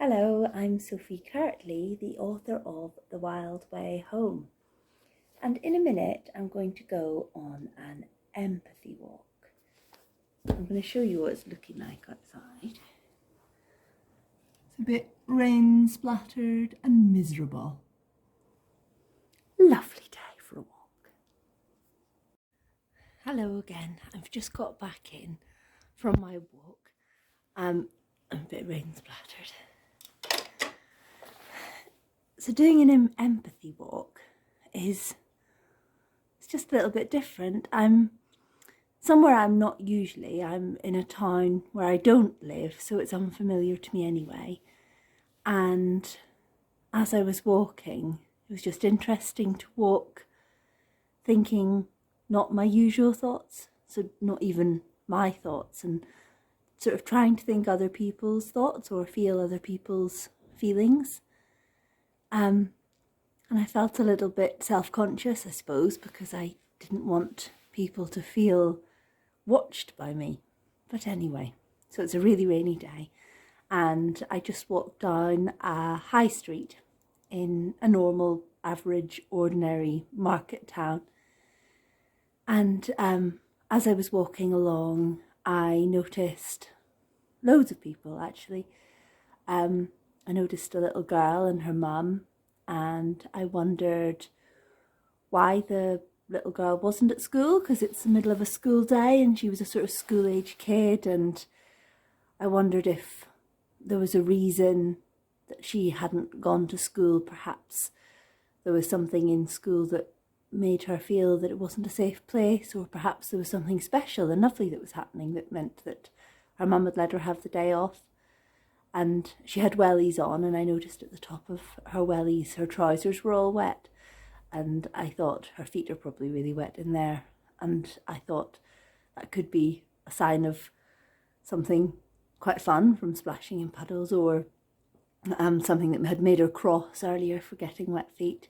Hello, I'm Sophie Kirtley, the author of The Wild Way Home. And in a minute, I'm going to go on an empathy walk. I'm going to show you what it's looking like outside. It's a bit rain splattered and miserable. Lovely day for a walk. Hello again. I've just got back in from my walk. I'm a bit rain splattered. So doing an empathy walk it's just a little bit different. I'm somewhere I'm not usually. I'm in a town where I don't live, so it's unfamiliar to me anyway. And as I was walking, it was just interesting to walk thinking not my usual thoughts, so not even my thoughts, and sort of trying to think other people's thoughts or feel other people's feelings. And I felt a little bit self-conscious, I suppose, because I didn't want people to feel watched by me. But anyway, so it's a really rainy day, and I just walked down a high street in a normal, average, ordinary market town. And as I was walking along, I noticed loads of people, actually. I noticed a little girl and her mum, and I wondered why the little girl wasn't at school, because it's the middle of a school day and she was a sort of school-age kid, and I wondered if there was a reason that she hadn't gone to school. Perhaps there was something in school that made her feel that it wasn't a safe place, or perhaps there was something special and lovely that was happening that meant that her mum had let her have the day off. And she had wellies on, and I noticed at the top of her wellies her trousers were all wet, and I thought her feet are probably really wet in there, and I thought that could be a sign of something quite fun from splashing in puddles, or something that had made her cross earlier for getting wet feet.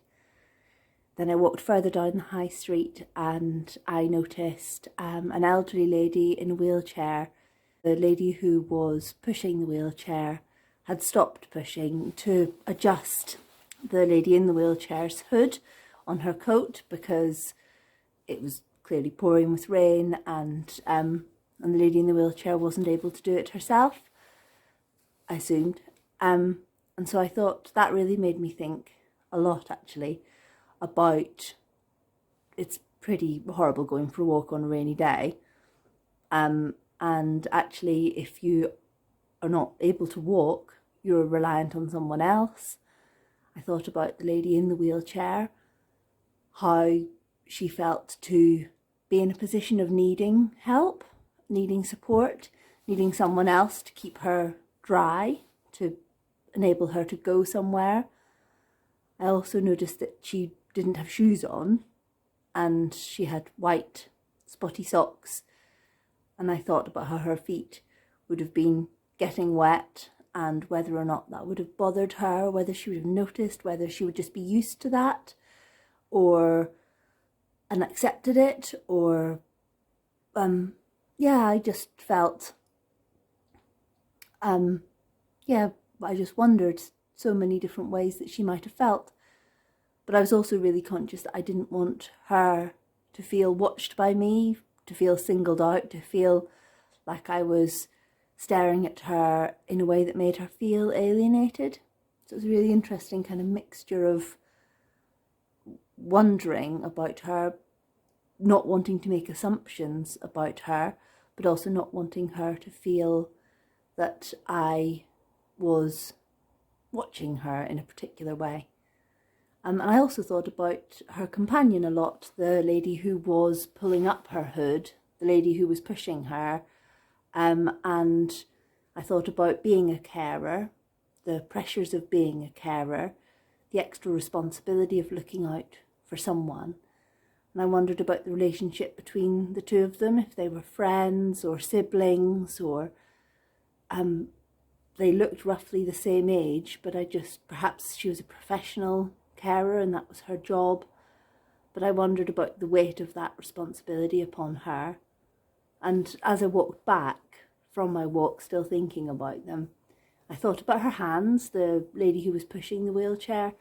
Then I walked further down the high street and I noticed an elderly lady in a wheelchair. The lady who was pushing the wheelchair had stopped pushing to adjust the lady in the wheelchair's hood on her coat, because it was clearly pouring with rain, and the lady in the wheelchair wasn't able to do it herself, I assumed. And so I thought that really made me think a lot, actually, about it's pretty horrible going for a walk on a rainy day. And actually, if you are not able to walk, you're reliant on someone else. I thought about the lady in the wheelchair, how she felt to be in a position of needing help, needing support, needing someone else to keep her dry, to enable her to go somewhere. I also noticed that she didn't have shoes on, and she had white spotty socks. And I thought about how her feet would have been getting wet, and whether or not that would have bothered her, whether she would have noticed, whether she would just be used to that, and accepted it, or I just felt, I just wondered so many different ways that she might have felt. But I was also really conscious that I didn't want her to feel watched by me, to feel singled out, to feel like I was staring at her in a way that made her feel alienated. So it was a really interesting kind of mixture of wondering about her, not wanting to make assumptions about her, but also not wanting her to feel that I was watching her in a particular way. And I also thought about her companion a lot, the lady who was pulling up her hood, the lady who was pushing her. And I thought about being a carer, the pressures of being a carer, the extra responsibility of looking out for someone. And I wondered about the relationship between the two of them, if they were friends or siblings, or they looked roughly the same age, but perhaps she was a professional carer and that was her job. But I wondered about the weight of that responsibility upon her. And as I walked back from my walk, still thinking about them, I thought about her hands, the lady who was pushing the wheelchair,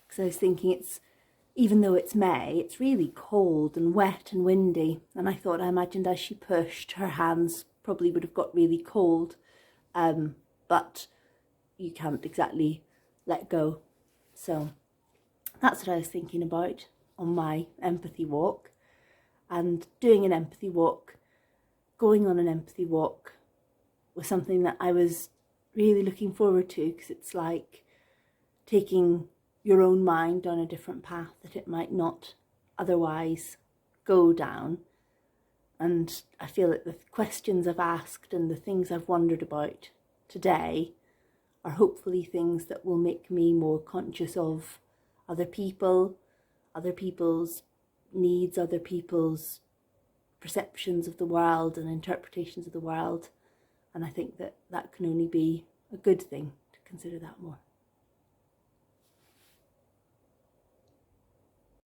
because I was thinking even though it's May, it's really cold and wet and windy. And I imagined as she pushed, her hands probably would have got really cold. But you can't exactly let go. So that's what I was thinking about on my empathy walk. And doing an empathy walk, going on an empathy walk, was something that I was really looking forward to, because it's like taking your own mind down a different path that it might not otherwise go down. And I feel that the questions I've asked and the things I've wondered about today are hopefully things that will make me more conscious of other people, other people's needs, other people's perceptions of the world and interpretations of the world. And I think that that can only be a good thing, to consider that more.